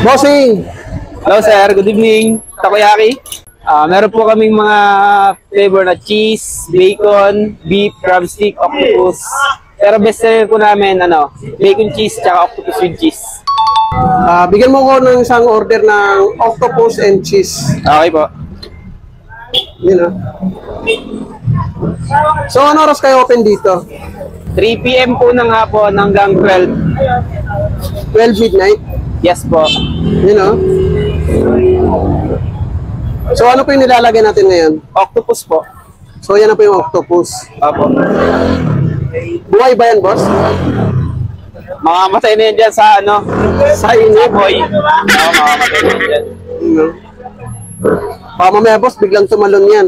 Bossing! Hello sir, good evening. Takoyaki. Meron po kaming mga flavor na cheese, bacon, beef, crab stick, octopus. Pero best seller po namin bacon cheese tsaka octopus with cheese. Bigyan mo ko ng isang order ng octopus and cheese. Okay po. Yun know. So ano oras kayo open dito? 3 PM po ng hapon hanggang 12. 12 midnight? Yes po. You know? So ano po yung nilalagay natin ngayon? Octopus po. So yan na po yung octopus. Opo. Buhay ba yan, boss? Mamamatay na yan dyan sa Sa inyo? boy. Mamamatay na yan dyan. You know? Mamaya, boss, biglang tumalon yan.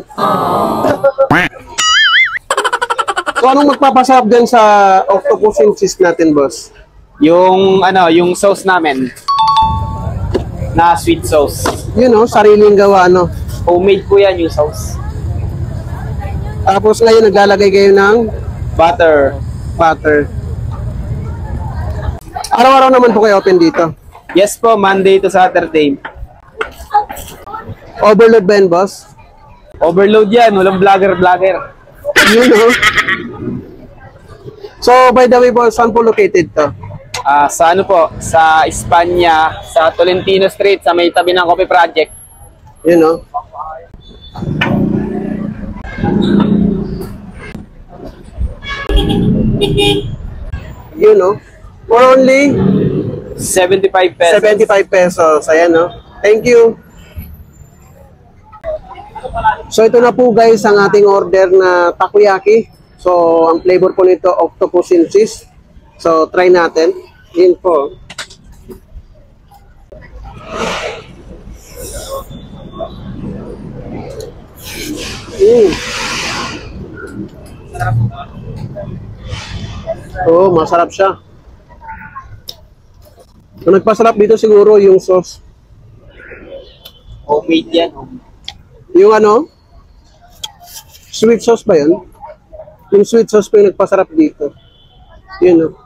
So anong magpapasarap dyan sa octopus and cheese natin, boss? Yung sauce namin na sweet sauce. You know, sariling gawa, Homemade po yan yung sauce. Tapos ngayon naglalagay kayo ng Butter. butter. Araw-araw naman po kayo open dito. Yes po, Monday to Saturday. Overload ba yan, boss? Overload yan, walang vlogger. You know. So, by the way, boss, saan po located to? Sa sa Espanya, sa Tolentino Street, sa may tabi ng Coffee Project. You know. You know. For only 75 pesos. 75 pesos. Ayan, no? Thank you. So, ito na po, guys, ang ating order na takoyaki. So, ang flavor po nito, octopus and cheese. So, try natin. Yun po. Oo, masarap siya. So, nagpasarap dito siguro yung sauce. Homemade yan. Yung sweet sauce ba yun? Yung sweet sauce pa yung nagpasarap dito. Yun, no?